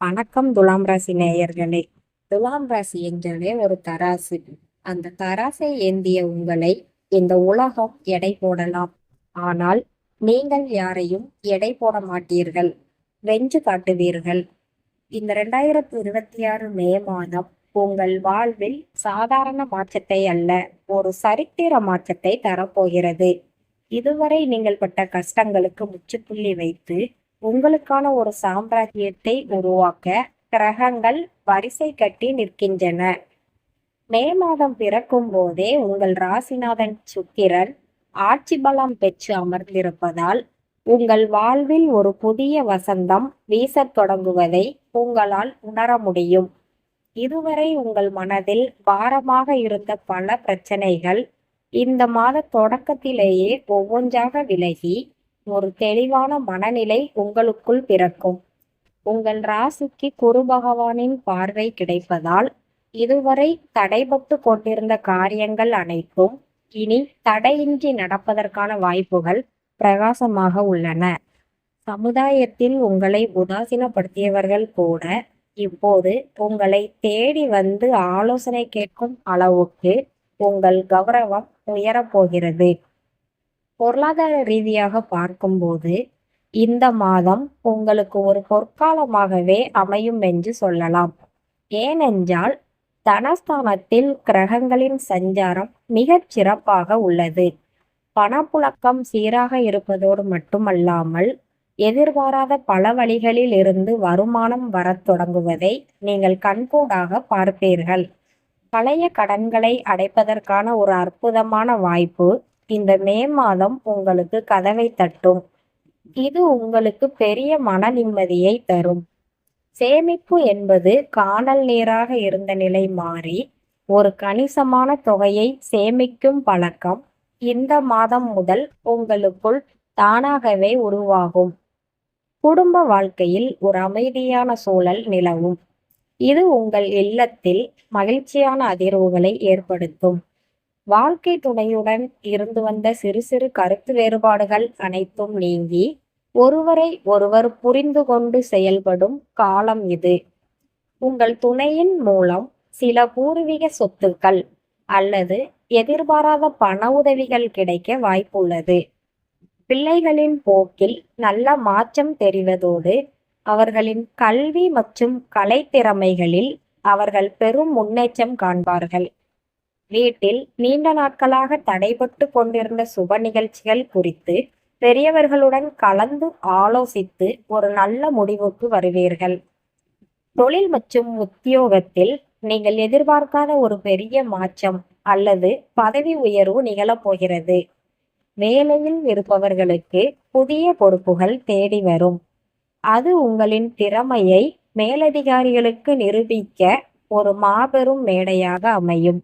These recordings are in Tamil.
வணக்கம் துலாம் ராசி நேயர்களே. துலாம் ராசி என்றாலே ஒரு தராசு. அந்த தராசை ஏந்திய உங்களை இந்த உலகம் எடை போடலாம். ஆனால் நீங்கள் யாரையும் எடை போட மாட்டீர்கள், வென்று காட்டுவீர்கள். இந்த 2026 மே மாதம் உங்கள் வாழ்வில் சாதாரண மாற்றத்தை அல்ல, ஒரு சரித்திர மாற்றத்தை தரப்போகிறது. இதுவரை நீங்கள் பட்ட கஷ்டங்களுக்கு முற்றுப்புள்ளி வைத்து உங்களுக்கான ஒரு சாம்ராஜ்யத்தை உருவாக்க கிரகங்கள் வரிசை கட்டி நிற்கின்றன. மே மாதம் பிறக்கும் போதே உங்கள் ராசிநாதன் சுக்கிரன் ஆட்சி பலம் பெற்று அமர்ந்திருப்பதால் உங்கள் வாழ்வில் ஒரு புதிய வசந்தம் வீசத் தொடங்குவதை உங்களால் உணர முடியும். இதுவரை உங்கள் மனதில் பாரமாக இருந்த பல பிரச்சனைகள் இந்த மாத தொடக்கத்திலேயே ஒவ்வொன்றாக விலகி ஒரு தெளிவான மனநிலை உங்களுக்குள் பிறக்கும். உங்கள் ராசிக்கு குரு பகவானின் பார்வை கிடைப்பதால் இதுவரை தடைபட்டு கொண்டிருந்த காரியங்கள் அனைத்தும் இனி தடையின்றி நடப்பதற்கான வாய்ப்புகள் பிரகாசமாக உள்ளன. சமுதாயத்தில் உங்களை உதாசீனப்படுத்தியவர்கள் கூட இப்போது உங்களை தேடி வந்து ஆலோசனை கேட்கும் அளவுக்கு உங்கள் கௌரவம் உயரப்போகிறது. பொருளாதார ரீதியாக பார்க்கும்போது இந்த மாதம் உங்களுக்கு ஒரு பொற்காலமாகவே அமையும் என்று சொல்லலாம். ஏனென்றால் தனஸ்தானத்தில் கிரகங்களின் சஞ்சாரம் மிகச் சிறப்பாக உள்ளது. பணப்புழக்கம் சீராக இருப்பதோடு மட்டுமல்லாமல் எதிர்பாராத பல வழிகளில் இருந்து வருமானம் வரத் தொடங்குவதை நீங்கள் கண்கூடாக பார்ப்பீர்கள். பழைய கடன்களை அடைப்பதற்கான ஒரு அற்புதமான வாய்ப்பு இந்த மே மாதம் உங்களுக்கு கதவை தட்டும். இது உங்களுக்கு பெரிய மன நிம்மதியை தரும். சேமிப்பு என்பது கானல் நீராக இருந்த நிலை மாறி ஒரு கணிசமான தொகையை சேமிக்கும் பழக்கம் இந்த மாதம் முதல் உங்களுக்குள் தானாகவே உருவாகும். குடும்ப வாழ்க்கையில் ஒரு அமைதியான சூழல் நிலவும். இது உங்கள் இல்லத்தில் மகிழ்ச்சியான அதிர்வுகளை ஏற்படுத்தும். வாழ்க்கை துணையுடன் இருந்து வந்த சிறு சிறு கருத்து வேறுபாடுகள் அனைத்தும் நீங்கி ஒருவரை ஒருவர் புரிந்து கொண்டு செயல்படும் காலம் இது. உங்கள் துணையின் மூலம் சில பூர்வீக சொத்துக்கள் அல்லது எதிர்பாராத பண உதவிகள் கிடைக்க வாய்ப்புள்ளது. பிள்ளைகளின் போக்கில் நல்ல மாற்றம் தெரிவதோடு அவர்களின் கல்வி மற்றும் கலைத்திறமைகளில் அவர்கள் பெரும் முன்னேற்றம் காண்பார்கள். வீட்டில் நீண்ட நாட்களாக தடைபட்டு கொண்டிருந்த சுப நிகழ்ச்சிகள் குறித்து பெரியவர்களுடன் கலந்து ஆலோசித்து ஒரு நல்ல முடிவுக்கு வருவீர்கள். தொழில் மற்றும் உத்தியோகத்தில் நீங்கள் எதிர்பார்க்காத ஒரு பெரிய மாற்றம் அல்லது பதவி உயர்வு நிகழப்போகிறது. வேலையில் இருப்பவர்களுக்கு புதிய பொறுப்புகள் தேடி வரும். அது உங்களின் திறமையை மேலதிகாரிகளுக்கு நிரூபிக்க ஒரு மாபெரும் மேடையாக அமையும்.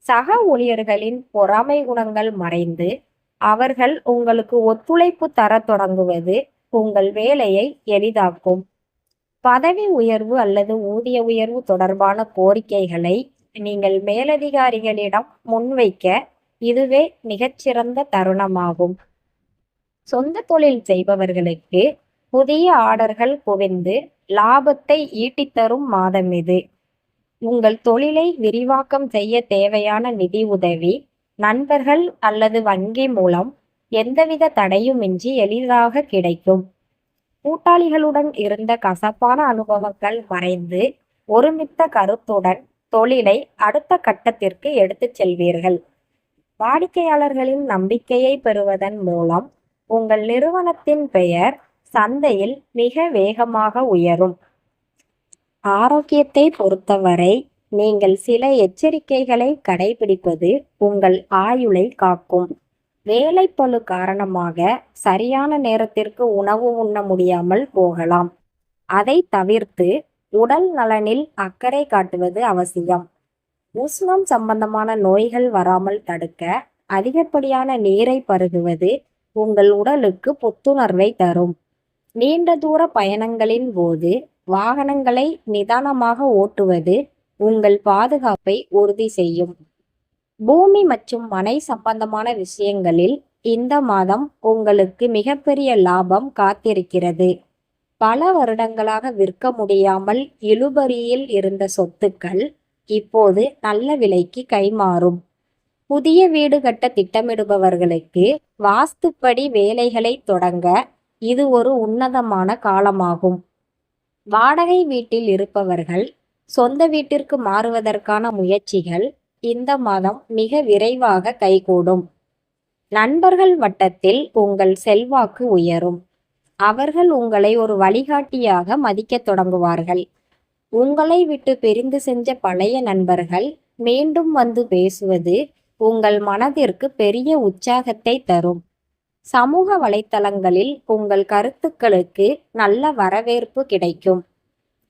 சக ஊழியர்களின் பொறாமை குணங்கள் மறைந்து அவர்கள் உங்களுக்கு ஒத்துழைப்பு தர தொடங்குவது உங்கள் வேலையை எளிதாக்கும். பதவி உயர்வு அல்லது ஊதிய உயர்வு தொடர்பான கோரிக்கைகளை நீங்கள் மேலதிகாரிகளிடம் முன்வைக்க இதுவே மிகச்சிறந்த தருணமாகும். சொந்த தொழில் செய்பவர்களுக்கு புதிய ஆர்டர்கள் குவிந்து லாபத்தை ஈட்டித்தரும் மாதம் இது. உங்கள் தொழிலை விரிவாக்கம் செய்ய தேவையான நிதி உதவி நண்பர்கள் அல்லது வங்கி மூலம் எந்தவித தடையுமின்றி எளிதாக கிடைக்கும். கூட்டாளிகளுடன் இருந்த கசப்பான அனுபவங்கள் மறைந்து ஒருமித்த கருத்துடன் தொழிலை அடுத்த கட்டத்திற்கு எடுத்துச் செல்வீர்கள். வாடிக்கையாளர்களின் நம்பிக்கையை பெறுவதன் மூலம் உங்கள் நிறுவனத்தின் பெயர் சந்தையில் மிக வேகமாக உயரும். ஆரோக்கியத்தை பொறுத்தவரை நீங்கள் சில எச்சரிக்கைகளை கடைபிடிப்பது உங்கள் ஆயுளை காக்கும். வேலைப்பளு காரணமாக சரியான நேரத்திற்கு உணவு உண்ண முடியாமல் போகலாம். அதை தவிர்த்து உடல் நலனில் அக்கறை காட்டுவது அவசியம். உஷ்ணம் சம்பந்தமான நோய்கள் வராமல் தடுக்க அதிகப்படியான நீரை பருகுவது உங்கள் உடலுக்கு புத்துணர்வை தரும். நீண்ட தூர பயணங்களின் போது வாகனங்களை நிதானமாக ஓட்டுவது உங்கள் பாதுகாப்பை உறுதி செய்யும். பூமி மற்றும் மனை சம்பந்தமான விஷயங்களில் இந்த மாதம் உங்களுக்கு மிகப்பெரிய லாபம் காத்திருக்கிறது. பல வருடங்களாக விற்க முடியாமல் இழுபறியில் இருந்த சொத்துக்கள் இப்போது நல்ல விலைக்கு கைமாறும். புதிய வீடு கட்ட திட்டமிடுபவர்களுக்கு வாஸ்துப்படி வேலைகளை தொடங்க இது ஒரு உன்னதமான காலமாகும். வாடகை வீட்டில் இருப்பவர்கள் சொந்த வீட்டிற்கு மாறுவதற்கான முயற்சிகள் இந்த மாதம் மிக விரைவாக கைகூடும். நண்பர்கள் வட்டத்தில் உங்கள் செல்வாக்கு உயரும். அவர்கள் உங்களை ஒரு வழிகாட்டியாக மதிக்கத் தொடங்குவார்கள். உங்களை விட்டு பிரிந்து சென்ற பழைய நண்பர்கள் மீண்டும் வந்து பேசுவது உங்கள் மனதிற்கு பெரிய உற்சாகத்தை தரும். சமூக வலைத்தளங்களில் உங்கள் கருத்துக்களுக்கு நல்ல வரவேற்பு கிடைக்கும்.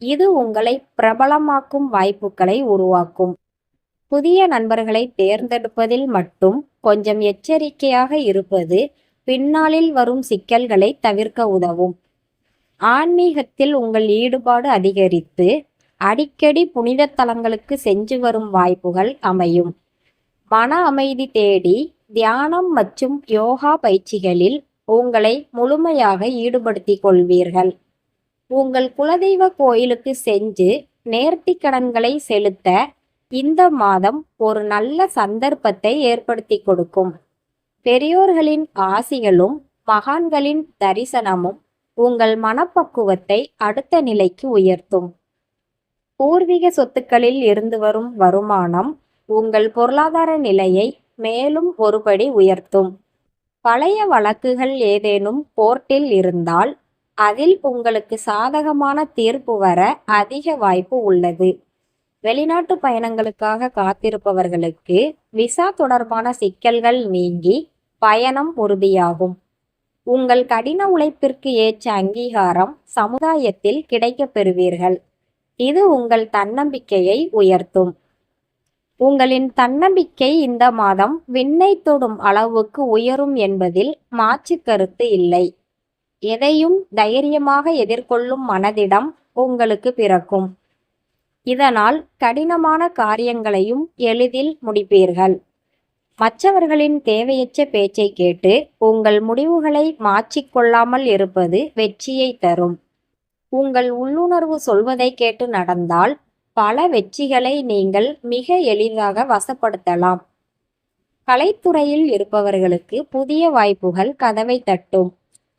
இது உங்களை பிரபலமாக்கும் வாய்ப்புகளை உருவாக்கும். புதிய நண்பர்களை தேர்ந்தெடுப்பதில் மட்டும் கொஞ்சம் எச்சரிக்கையாக இருப்பது பின்னாளில் வரும் சிக்கல்களை தவிர்க்க உதவும். ஆன்மீகத்தில் உங்கள் ஈடுபாடு அதிகரித்து அடிக்கடி புனித தலங்களுக்கு சென்று வரும் வாய்ப்புகள் அமையும். மன அமைதி தேடி தியானம் மற்றும் யோகா பயிற்சிகளில் உங்களை முழுமையாக ஈடுபடுத்திக் கொள்வீர்கள். உங்கள் குலதெய்வ கோயிலுக்கு சென்று நேர்த்திக் கடன்களை செலுத்த இந்த மாதம் ஒரு நல்ல சந்தர்ப்பத்தை ஏற்படுத்தி கொடுக்கும். பெரியோர்களின் ஆசிகளும் மகான்களின் தரிசனமும் உங்கள் மனப்பக்குவத்தை அடுத்த நிலைக்கு உயர்த்தும். பூர்வீக சொத்துக்களில் இருந்து வரும் வருமானம் உங்கள் பொருளாதார நிலையை மேலும் ஒருபடி உயர்த்தும். பழைய வழக்குகள் ஏதேனும் கோர்ட்டில் இருந்தால் அதில் உங்களுக்கு சாதகமான தீர்ப்பு வர அதிக வாய்ப்பு உள்ளது. வெளிநாட்டு பயணங்களுக்காக காத்திருப்பவர்களுக்கு விசா தொடர்பான சிக்கல்கள் நீங்கி பயணம் உறுதியாகும். உங்கள் கடின உழைப்பிற்கு ஏற்ற அங்கீகாரம் சமுதாயத்தில் கிடைக்கப் பெறுவீர்கள். இது உங்கள் தன்னம்பிக்கையை உயர்த்தும். உங்களின் தன்னம்பிக்கை இந்த மாதம் விண்ணை தொடும் அளவுக்கு உயரும் என்பதில் மாற்று கருத்து இல்லை. எதையும் தைரியமாக எதிர்கொள்ளும் மனதிடம் உங்களுக்கு பிறக்கும். இதனால் கடினமான காரியங்களையும் எளிதில் முடிப்பீர்கள். மற்றவர்களின் தேவையற்ற பேச்சை கேட்டு உங்கள் முடிவுகளை மாற்றிக்கொள்ளாமல் இருப்பது வெற்றியை தரும். உங்கள் உள்ளுணர்வு சொல்வதை கேட்டு நடந்தால் பல வெற்றிகளை நீங்கள் மிக எளிதாக வசப்படுத்தலாம். கலைத்துறையில் இருப்பவர்களுக்கு புதிய வாய்ப்புகள் கதவை தட்டும்.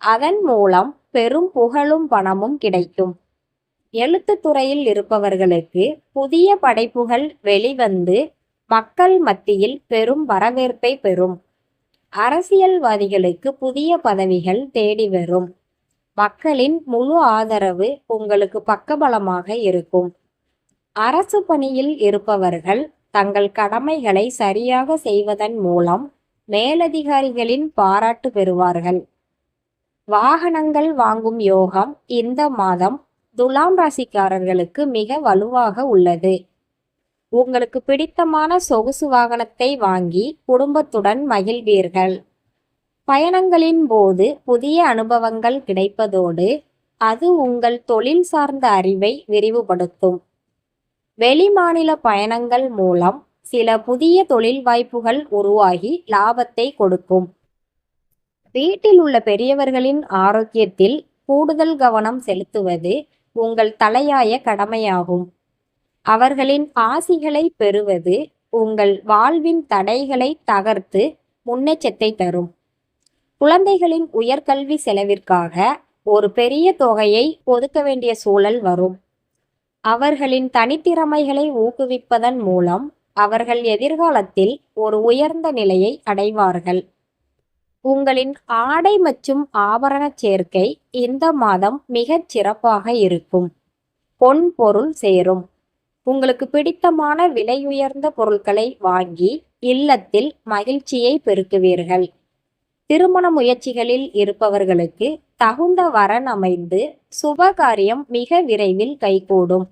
அதன் மூலம் பெரும் புகழும் பணமும் கிடைக்கும். எழுத்துத் துறையில் இருப்பவர்களுக்கு புதிய படைப்புகள் வெளிவந்து மக்கள் மத்தியில் பெரும் வரவேற்பை பெறும். அரசியல்வாதிகளுக்கு புதிய பதவிகள் தேடி வரும். மக்களின் முழு ஆதரவு உங்களுக்கு பக்கபலமாக இருக்கும். அரசு பணியில் இருப்பவர்கள் தங்கள் கடமைகளை சரியாக செய்வதன் மூலம் மேலதிகாரிகளின் பாராட்டு பெறுவார்கள். வாகனங்கள் வாங்கும் யோகம் இந்த மாதம் துலாம் ராசிக்காரர்களுக்கு மிக வலுவாக உள்ளது. உங்களுக்கு பிடித்தமான சொகுசு வாகனத்தை வாங்கி குடும்பத்துடன் மகிழ்வீர்கள். பயணங்களின் போது புதிய அனுபவங்கள் கிடைப்பதோடு அது உங்கள் தொழில் சார்ந்த அறிவை விரிவுபடுத்தும். வெளிமாநில பயணங்கள் மூலம் சில புதிய தொழில் வாய்ப்புகள் உருவாகி லாபத்தை கொடுக்கும். வீட்டில் உள்ள பெரியவர்களின் ஆரோக்கியத்தில் கூடுதல் கவனம் செலுத்துவது உங்கள் தலையாய கடமையாகும். அவர்களின் ஆசிகளை பெறுவது உங்கள் வாழ்வின் தடைகளை தகர்த்து முன்னேற்றத்தை தரும். குழந்தைகளின் உயர்கல்வி செலவிற்காக ஒரு பெரிய தொகையை ஒதுக்க வேண்டிய சூழல் வரும். அவர்களின் தனித்திறமைகளை ஊக்குவிப்பதன் மூலம் அவர்கள் எதிர்காலத்தில் ஒரு உயர்ந்த நிலையை அடைவார்கள். உங்களின் ஆடை மற்றும் ஆபரண சேர்க்கை இந்த மாதம் மிகச் சிறப்பாக இருக்கும். பொன் பொருள் சேரும். உங்களுக்கு பிடித்தமான விலையுயர்ந்த பொருட்களை வாங்கி இல்லத்தில் மகிழ்ச்சியை பெருக்குவீர்கள். திருமண முயற்சிகளில் இருப்பவர்களுக்கு தகுந்த வரன் அமைந்து சுபகாரியம் மிக விரைவில் கைகூடும்.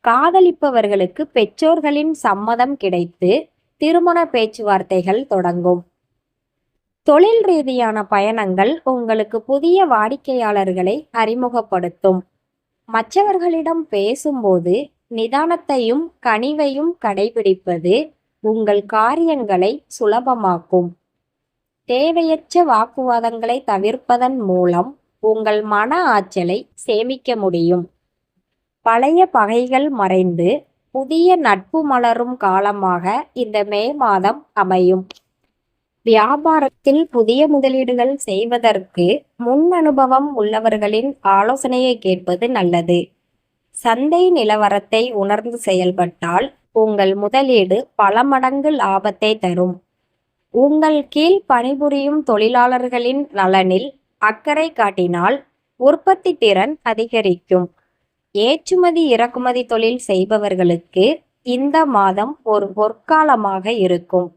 காதலிப்பவர்களுக்கு பெற்றோர்களின் சம்மதம் கிடைத்து திருமண பேச்சுவார்த்தைகள் தொடங்கும். தொழில் ரீதியான பயணங்கள் உங்களுக்கு புதிய வாடிக்கையாளர்களை அறிமுகப்படுத்தும். மற்றவர்களிடம் பேசும்போது நிதானத்தையும் கனிவையும் கடைபிடிப்பது உங்கள் காரியங்களை சுலபமாக்கும். தேவையற்ற வாக்குவாதங்களை தவிர்ப்பதன் மூலம் உங்கள் மன ஆற்றலை சேமிக்க முடியும். பழைய பகைகள் மறைந்து புதிய நட்பு மலரும் காலமாக இந்த மே மாதம் அமையும். வியாபாரத்தில் புதிய முதலீடுகள் செய்வதற்கு முன் அனுபவம் உள்ளவர்களின் ஆலோசனையை கேட்பது நல்லது. சந்தை நிலவரத்தை உணர்ந்து செயல்பட்டால் உங்கள் முதலீடு பல மடங்கு லாபத்தை தரும். உங்கள் கீழ் பணிபுரியும் தொழிலாளர்களின் நலனில் அக்கறை காட்டினால் உற்பத்தி திறன் அதிகரிக்கும். ஏற்றுமதி இறக்குமதி தொழில் செய்பவர்களுக்கு இந்த மாதம் ஒரு பொற்காலமாக இருக்கும்.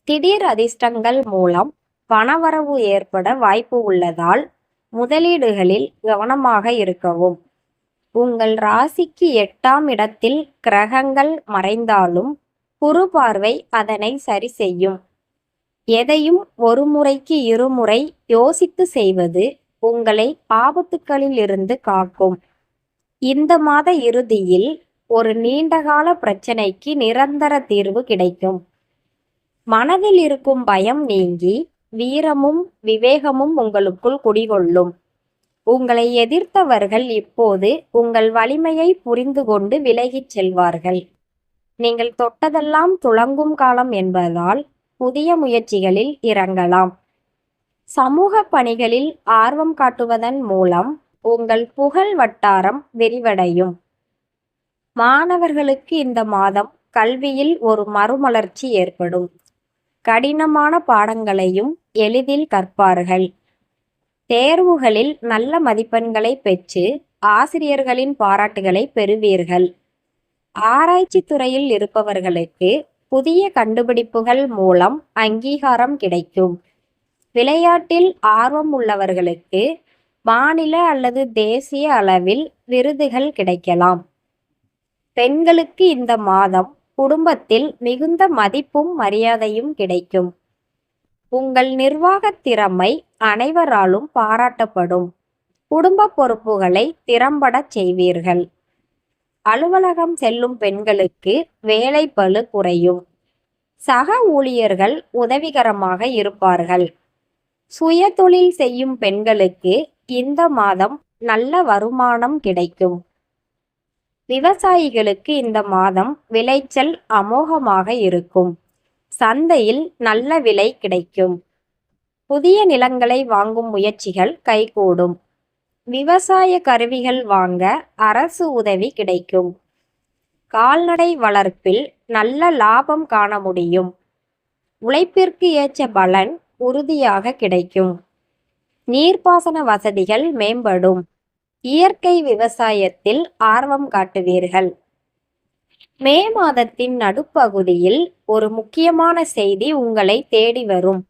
திடீர் அதிர்ஷ்டங்கள் மூலம் பணவரவு ஏற்பட வாய்ப்பு உள்ளதால் முதலீடுகளில் கவனமாக இருக்கவும். உங்கள் ராசிக்கு 8ஆம் இடத்தில் கிரகங்கள் மறைந்தாலும் குரு பார்வை அதனை சரி செய்யும். எதையும் ஒரு முறைக்கு இருமுறை யோசித்து செய்வது உங்களை ஆபத்துக்களில் இருந்து காக்கும். இந்த மாத இறுதியில் ஒரு நீண்டகால பிரச்சனைக்கு நிரந்தர தீர்வு கிடைக்கும். மனதில் இருக்கும் பயம் நீங்கி வீரமும் விவேகமும் உங்களுக்குள் குடிகொள்ளும். உங்களை எதிர்த்தவர்கள் இப்போது உங்கள் வலிமையை புரிந்து கொண்டு விலகிச் செல்வார்கள். நீங்கள் தொட்டதெல்லாம் துலங்கும் காலம் என்பதால் புதிய முயற்சிகளில் இறங்கலாம். சமூக பணிகளில் ஆர்வம் காட்டுவதன் மூலம் உங்கள் புகழ் வட்டாரம் விரிவடையும். மாணவர்களுக்கு இந்த மாதம் கல்வியில் ஒரு மறுமலர்ச்சி ஏற்படும். கடினமான பாடங்களையும் எளிதில் கற்பார்கள். தேர்வுகளில் நல்ல மதிப்பெண்களை பெற்று ஆசிரியர்களின் பாராட்டுகளை பெறுவீர்கள். ஆராய்ச்சி துறையில் இருப்பவர்களுக்கு புதிய கண்டுபிடிப்புகள் மூலம் அங்கீகாரம் கிடைக்கும். விளையாட்டில் ஆர்வம் உள்ளவர்களுக்கு மாநில அல்லது தேசிய அளவில் விருதுகள் கிடைக்கலாம். பெண்களுக்கு இந்த மாதம் குடும்பத்தில் மிகுந்த மதிப்பும் மரியாதையும் கிடைக்கும். உங்கள் நிர்வாகத் திறமை அனைவராலும் பாராட்டப்படும். குடும்ப பொறுப்புகளை திறம்படச் செய்வீர்கள். அலுவலகம் செல்லும் பெண்களுக்கு வேலைப்பளு குறையும். சக ஊழியர்கள் உதவிகரமாக இருப்பார்கள். சுய தொழில் செய்யும் பெண்களுக்கு இந்த மாதம் நல்ல வருமானம் கிடைக்கும். விவசாயிகளுக்கு இந்த மாதம் விளைச்சல் அமோகமாக இருக்கும். சந்தையில் நல்ல விலை கிடைக்கும். புதிய நிலங்களை வாங்கும் முயற்சிகள் கைகூடும். விவசாய கருவிகள் வாங்க அரசு உதவி கிடைக்கும். கால்நடை வளர்ப்பில் நல்ல லாபம் காண முடியும். உழைப்பிற்கு ஏற்ற பலன் உறுதியாக கிடைக்கும். நீர்ப்பாசன வசதிகள் மேம்படும். இயற்கை விவசாயத்தில் ஆர்வம் காட்டுவீர்கள். மே மாதத்தின் நடுப்பகுதியில் ஒரு முக்கியமான செய்தி உங்களை தேடி வரும்.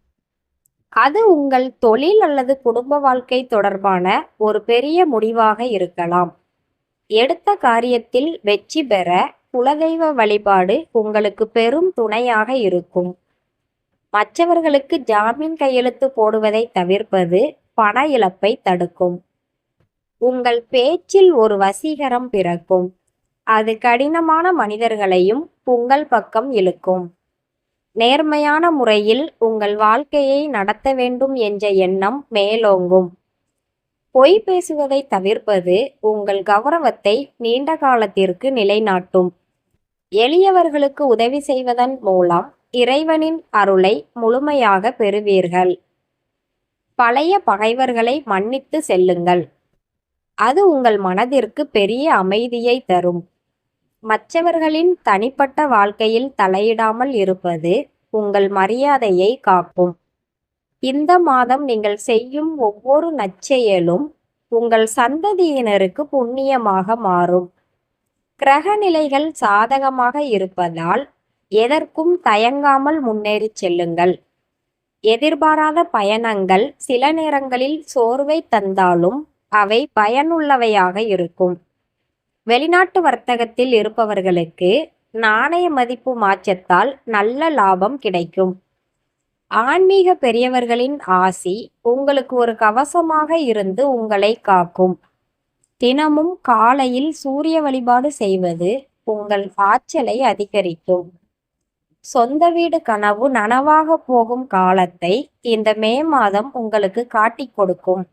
அது உங்கள் தொழில் அல்லது குடும்ப வாழ்க்கை தொடர்பான ஒரு பெரிய முடிவாக இருக்கலாம். எடுத்த காரியத்தில் வெற்றி பெற குலதெய்வ வழிபாடு உங்களுக்கு பெரும் துணையாக இருக்கும். மற்றவர்களுக்கு ஜாமீன் கையெழுத்து போடுவதை தவிர்ப்பது பண இழப்பை தடுக்கும். உங்கள் பேச்சில் ஒரு வசீகரம் பிறக்கும். அது கடினமான மனிதர்களையும் உங்கள் பக்கம் இழுக்கும். நேர்மையான முறையில் உங்கள் வாழ்க்கையை நடத்த வேண்டும் என்ற எண்ணம் மேலோங்கும். பொய் பேசுவதை தவிர்ப்பது உங்கள் கௌரவத்தை நீண்ட காலத்திற்கு நிலைநாட்டும். எளியவர்களுக்கு உதவி செய்வதன் மூலம் இறைவனின் அருளை முழுமையாக பெறுவீர்கள். பழைய பகைவர்களை மன்னித்து செல்லுங்கள். அது உங்கள் மனதிற்கு பெரிய அமைதியை தரும். மற்றவர்களின் தனிப்பட்ட வாழ்க்கையில் தலையிடாமல் இருப்பது உங்கள் மரியாதையை காக்கும். இந்த மாதம் நீங்கள் செய்யும் ஒவ்வொரு நற்செயலும் உங்கள் சந்ததியினருக்கு புண்ணியமாக மாறும். கிரக நிலைகள் சாதகமாக இருப்பதால் எதற்கும் தயங்காமல் முன்னேறிச் செல்லுங்கள். எதிர்பாராத பயணங்கள் சில நேரங்களில் சோர்வை தந்தாலும் அவை பயனுள்ளவையாக இருக்கும். வெளிநாட்டு வர்த்தகத்தில் இருப்பவர்களுக்கு நாணய மதிப்பு மாற்றத்தால் நல்ல லாபம் கிடைக்கும். ஆன்மீக பெரியவர்களின் ஆசி உங்களுக்கு ஒரு கவசமாக இருந்து உங்களை காக்கும். தினமும் காலையில் சூரிய வழிபாடு செய்வது உங்கள் ஆற்றலை அதிகரிக்கும். சொந்த வீடு கனவு நனவாக போகும் காலத்தை இந்த மே மாதம் உங்களுக்கு காட்டிக் கொடுக்கும்.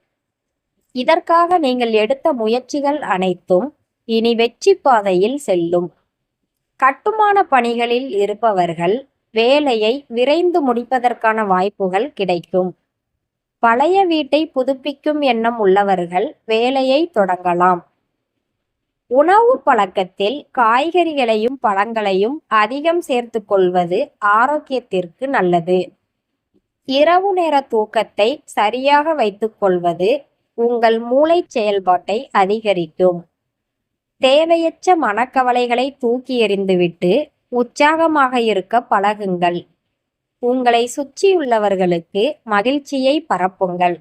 இதற்காக நீங்கள் எடுத்த முயற்சிகள் அனைத்தும் இனி வெற்றி பாதையில் செல்லும். கட்டுமான பணிகளில் இருப்பவர்கள் வேலையை விரைந்து முடிப்பதற்கான வாய்ப்புகள் கிடைக்கும். பழைய வீட்டை புதுப்பிக்கும் எண்ணம் உள்ளவர்கள் வேலையை தொடங்கலாம். உணவு பழக்கத்தில் காய்கறிகளையும் பழங்களையும் அதிகம் சேர்த்து கொள்வது ஆரோக்கியத்திற்கு நல்லது. இரவு நேர தூக்கத்தை சரியாக வைத்துக் கொள்வது உங்கள் மூளை செயல்பாட்டை அதிகரிக்கும். தேவையற்ற மனக்கவலைகளை தூக்கி எறிந்துவிட்டு உற்சாகமாக இருக்க பழகுங்கள். உங்களை சுற்றியுள்ளவர்களுக்கு மகிழ்ச்சியை பரப்புங்கள்.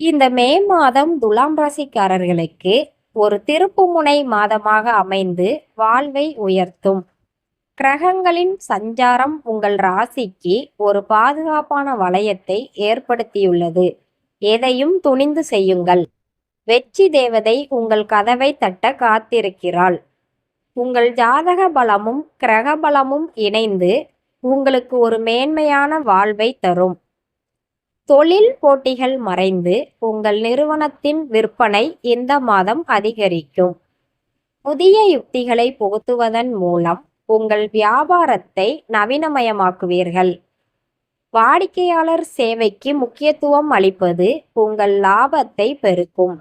இந்த மே மாதம் துலாம் ராசிக்காரர்களுக்கு ஒரு திருப்புமுனை மாதமாக அமைந்து வாழ்வை உயர்த்தும். கிரகங்களின் சஞ்சாரம் உங்கள் ராசிக்கு ஒரு பாதுகாப்பான வளையத்தை ஏற்படுத்தியுள்ளது. எதையும் துணிந்து செய்யுங்கள். வெற்றி தேவதை உங்கள் கதவை தட்ட காத்திருக்கிறாள். உங்கள் ஜாதக பலமும் கிரக பலமும் இணைந்து உங்களுக்கு ஒரு மேன்மையான வாழ்வை தரும். தொழில் போட்டிகள் மறைந்து உங்கள் நிறுவனத்தின் விற்பனை இந்த மாதம் அதிகரிக்கும். புதிய யுக்திகளை புகுத்துவதன் மூலம் உங்கள் வியாபாரத்தை நவீனமயமாக்குவீர்கள். வாடிக்கையாளர் சேவைக்கு முக்கியத்துவம் அளிப்பது உங்கள் லாபத்தை பெருக்கும்.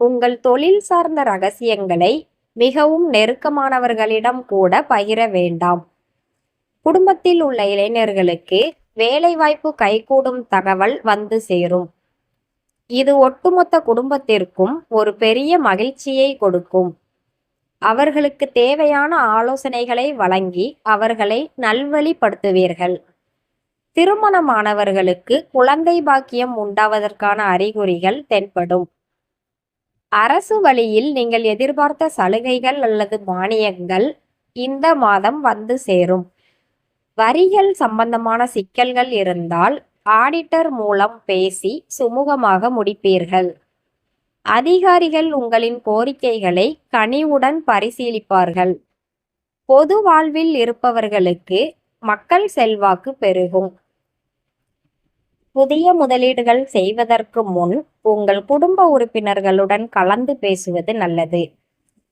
உங்கள் தொழில் சார்ந்த ரகசியங்களை மிகவும் நெருக்கமானவர்களிடம் கூட பகிர வேண்டாம். குடும்பத்தில் உள்ள இளைஞர்களுக்கு வேலைவாய்ப்பு கைகூடும் தகவல் வந்து சேரும். இது ஒட்டுமொத்த குடும்பத்திற்கும் ஒரு பெரிய மகிழ்ச்சியை கொடுக்கும். அவர்களுக்கு தேவையான ஆலோசனைகளை வழங்கி அவர்களை நல்வழிப்படுத்துவீர்கள். திருமணமானவர்களுக்கு குழந்தை பாக்கியம் உண்டாவதற்கான அறிகுறிகள் தென்படும். அரசு வழியில் நீங்கள் எதிர்பார்த்த சலுகைகள் அல்லது மானியங்கள் இந்த மாதம் வந்து சேரும். வரிகள் சம்பந்தமான சிக்கல்கள் இருந்தால் ஆடிட்டர் மூலம் பேசி சுமூகமாக முடிப்பீர்கள். அதிகாரிகள் உங்களின் கோரிக்கைகளை கனிவுடன் பரிசீலிப்பார்கள். பொது வாழ்வில் இருப்பவர்களுக்கு மக்கள் செல்வாக்கு பெருகும். புதிய முதலீடுகள் செய்வதற்கு முன் உங்கள் குடும்ப உறுப்பினர்களுடன் கலந்து பேசுவது நல்லது.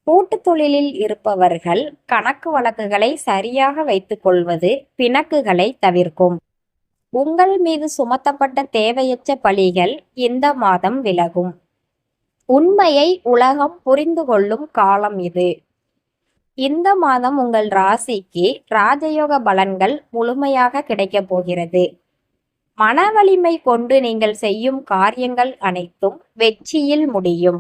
கூட்டுத் தொழிலில் இருப்பவர்கள் கணக்கு வழக்குகளை சரியாக வைத்துக் கொள்வது பிணக்குகளை தவிர்க்கும். உங்கள் மீது சுமத்தப்பட்ட தேவையற்ற பழிகள் இந்த மாதம் விலகும். உண்மையை உலகம் புரிந்து கொள்ளும் காலம் இது. இந்த மாதம் உங்கள் ராசிக்கு ராஜயோக பலன்கள் முழுமையாக கிடைக்கப் போகிறது. மன வலிமை கொண்டு நீங்கள் செய்யும் காரியங்கள் அனைத்தும் வெற்றியில் முடியும்.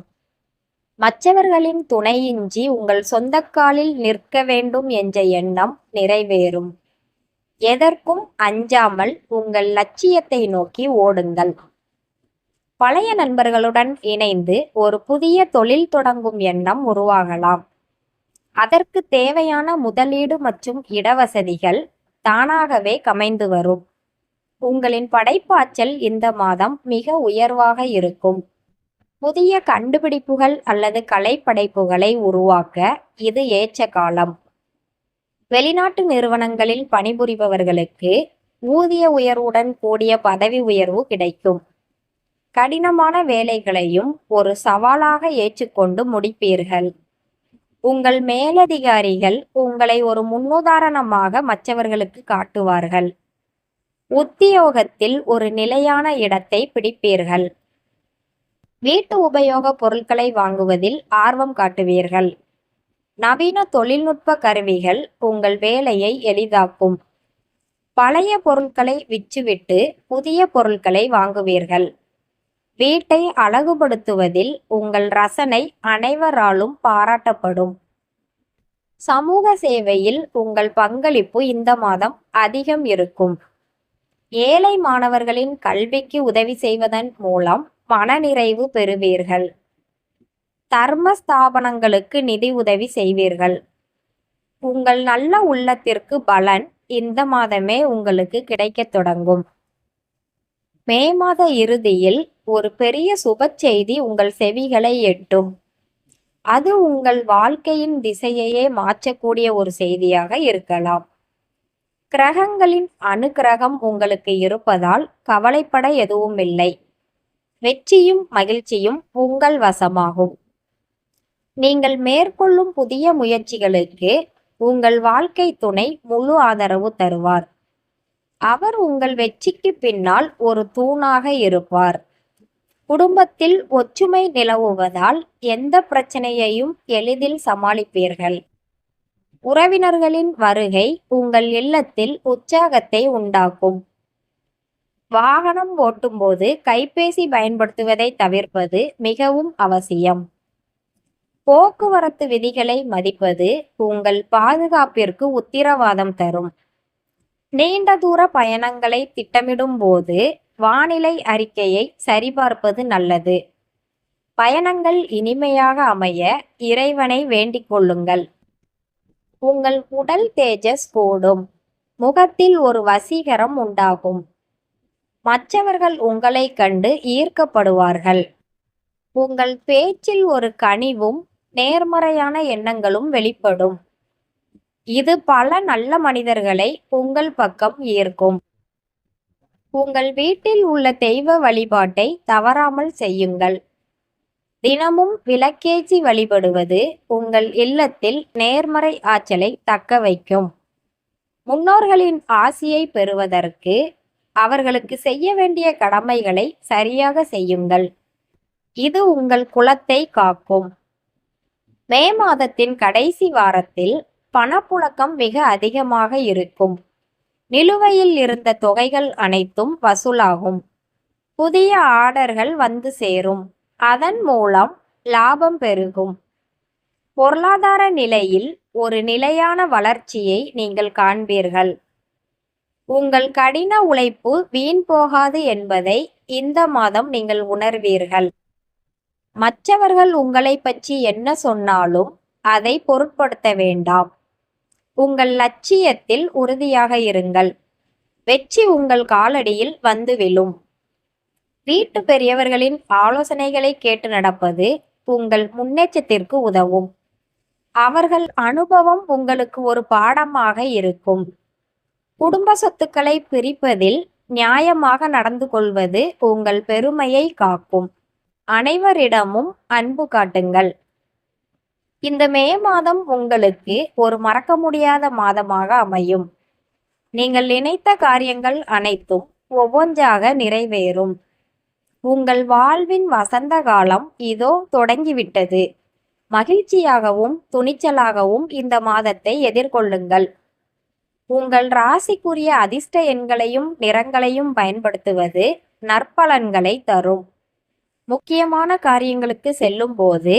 மற்றவர்களின் துணையின்றி உங்கள் சொந்த காலில் நிற்க வேண்டும் என்ற எண்ணம் நிறைவேறும். எதற்கும் அஞ்சாமல் உங்கள் லட்சியத்தை நோக்கி ஓடுங்கள். பழைய நண்பர்களுடன் இணைந்து ஒரு புதிய தொழில் தொடங்கும் எண்ணம் உருவாகலாம். அதற்கு தேவையான முதலீடு மற்றும் இடவசதிகள் தானாகவே கமைந்து வரும். உங்களின் படைப்பாற்றல் இந்த மாதம் மிக உயர்வாக இருக்கும். புதிய கண்டுபிடிப்புகள் அல்லது கலைப்படைப்புகளை உருவாக்க இது ஏற்ற காலம். வெளிநாட்டு நிறுவனங்களில் பணிபுரிபவர்களுக்கு ஊதிய உயர்வுடன் கூடிய பதவி உயர்வு கிடைக்கும். கடினமான வேலைகளையும் ஒரு சவாலாக ஏற்றுக்கொண்டு முடிப்பீர்கள். உங்கள் மேலதிகாரிகள் உங்களை ஒரு முன்னுதாரணமாக மற்றவர்களுக்கு காட்டுவார்கள். உத்தியோகத்தில் ஒரு நிலையான இடத்தை பிடிப்பீர்கள். வீட்டு உபயோக பொருட்களை வாங்குவதில் ஆர்வம் காட்டுவீர்கள். நவீன தொழில்நுட்ப கருவிகள் உங்கள் வேலையை எளிதாக்கும். பழைய பொருட்களை விற்றுவிட்டு புதிய பொருட்களை வாங்குவீர்கள். வீட்டை அழகுபடுத்துவதில் உங்கள் ரசனை அனைவராலும் பாராட்டப்படும். சமூக சேவையில் உங்கள் பங்களிப்பு இந்த மாதம் அதிகம் இருக்கும். ஏழை மாணவர்களின் கல்விக்கு உதவி செய்வதன் மூலம் மனநிறைவு பெறுவீர்கள். தர்ம ஸ்தாபனங்களுக்கு நிதி உதவி செய்வீர்கள். உங்கள் நல்ல உள்ளத்திற்கு பலன் இந்த மாதமே உங்களுக்கு கிடைக்கத் தொடங்கும். மே மாத இறுதியில் ஒரு பெரிய சுப செய்தி உங்கள் செவிகளை எட்டும். அது உங்கள் வாழ்க்கையின் திசையையே மாற்றக்கூடிய ஒரு செய்தியாக இருக்கலாம். கிரகங்களின் அனுக்கிரகம் உங்களுக்கு இருப்பதால் கவலைப்பட எதுவும் இல்லை. வெற்றியும் மகிழ்ச்சியும் உங்கள் வசமாகும். நீங்கள் மேற்கொள்ளும் புதிய முயற்சிகளுக்கு உங்கள் வாழ்க்கை துணை முழு ஆதரவு தருவார். அவர் உங்கள் வெற்றிக்கு பின்னால் ஒரு தூணாக இருப்பார். குடும்பத்தில் ஒற்றுமை நிலவுவதால் எந்த பிரச்சனையையும் எளிதில் சமாளிப்பீர்கள். உறவினர்களின் வருகை உங்கள் இல்லத்தில் உற்சாகத்தை உண்டாக்கும். வாகனம் ஓட்டும்போது கைபேசி பயன்படுத்துவதை தவிர்ப்பது மிகவும் அவசியம். போக்குவரத்து விதிகளை மதிப்பது உங்கள் பாதுகாப்பிற்கு உத்தரவாதம் தரும். நீண்ட தூர பயணங்களை திட்டமிடும் போது வானிலை அறிக்கையை சரிபார்ப்பது நல்லது. பயணங்கள் இனிமையாக அமைய இறைவனை வேண்டிக் கொள்ளுங்கள். உங்கள் உடல் தேஜஸ் கூடும். முகத்தில் ஒரு வசீகரம் உண்டாகும். மற்றவர்கள் உங்களை கண்டு ஈர்க்கப்படுவார்கள். உங்கள் பேச்சில் ஒரு கனிவும் நேர்மறையான எண்ணங்களும் வெளிப்படும். இது பல நல்ல மனிதர்களை உங்கள் பக்கம் ஈர்க்கும். உங்கள் வீட்டில் உள்ள தெய்வ வழிபாட்டை தவறாமல் செய்யுங்கள். தினமும் விளக்கேற்றி வழிபடுவது உங்கள் இல்லத்தில் நேர்மறை ஆற்றலை தக்க வைக்கும். முன்னோர்களின் ஆசியை பெறுவதற்கு அவர்களுக்கு செய்ய வேண்டிய கடமைகளை சரியாக செய்யுங்கள். இது உங்கள் குலத்தை காக்கும். மே மாதத்தின் கடைசி வாரத்தில் பணப்புழக்கம் மிக அதிகமாக இருக்கும். நிலுவையில் இருந்த தொகைகள் அனைத்தும் வசூலாகும். புதிய ஆர்டர்கள் வந்து சேரும். அதன் மூலம் லாபம் பெருகும். பொருளாதார நிலையில் ஒரு நிலையான வளர்ச்சியை நீங்கள் காண்பீர்கள். உங்கள் கடின உழைப்பு வீண் போகாது என்பதை இந்த மாதம் நீங்கள் உணர்வீர்கள். மற்றவர்கள் உங்களை பற்றி என்ன சொன்னாலும் அதை பொருட்படுத்த வேண்டாம். உங்கள் லட்சியத்தில் உறுதியாக இருங்கள். வெற்றி உங்கள் காலடியில் வந்து விழும். வீட்டு பெரியவர்களின் ஆலோசனைகளை கேட்டு நடப்பது உங்கள் முன்னேற்றத்திற்கு உதவும். அவர்கள் அனுபவம் உங்களுக்கு ஒரு பாடமாக இருக்கும். குடும்ப சொத்துக்களை பிரிப்பதில் நியாயமாக நடந்து கொள்வது உங்கள் பெருமையை காக்கும். அனைவரிடமும் அன்பு காட்டுங்கள். இந்த மே மாதம் உங்களுக்கு ஒரு மறக்க முடியாத மாதமாக அமையும். நீங்கள் நினைத்த காரியங்கள் அனைத்தும் ஒவ்வொன்றாக நிறைவேறும். உங்கள் வாழ்வின் வசந்த காலம் இதோ தொடங்கிவிட்டது. மகிழ்ச்சியாகவும் துணிச்சலாகவும் இந்த மாதத்தை எதிர்கொள்ளுங்கள். உங்கள் ராசிக்குரிய அதிர்ஷ்ட எண்களையும் நிறங்களையும் பயன்படுத்துவது நற்பலன்களை தரும். முக்கியமான காரியங்களுக்கு செல்லும் போது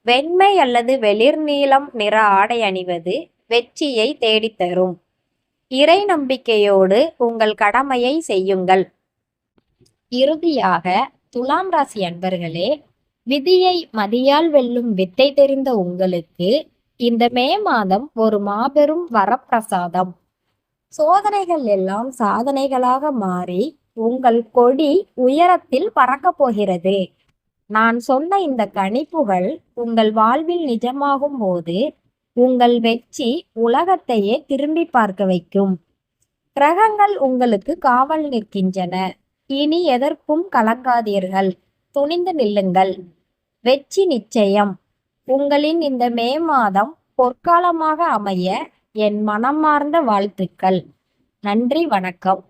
வெண்மை அல்லது வெளிர் நீலம் நிற ஆடை அணிவது வெற்றியை தேடித்தரும். இறை நம்பிக்கையோடு உங்கள் கடமையை செய்யுங்கள். இறுதியாக துலாம் ராசி அன்பர்களே, விதியை மதியால் வெல்லும் வித்தை தெரிந்த உங்களுக்கு இந்த மே மாதம் ஒரு மாபெரும் வரப்பிரசாதம். சோதனைகள் எல்லாம் சாதனைகளாக மாறி உங்கள் கொடி உயரத்தில் பறக்கப் போகிறது. நான் சொன்ன இந்த கணிப்புகள் உங்கள் வாழ்வில் நிஜமாகும் போது உங்கள் வெற்றி உலகத்தையே திரும்பி பார்க்க வைக்கும். கிரகங்கள் உங்களுக்கு காவல் நிற்கின்றன. இனி எதற்கும் கலங்காதீர்கள். துணிந்து நில்லுங்கள். வெற்றி நிச்சயம். உங்களின் இந்த மே மாதம் பொற்காலமாக அமைய என் மனமார்ந்த வாழ்த்துக்கள். நன்றி, வணக்கம்.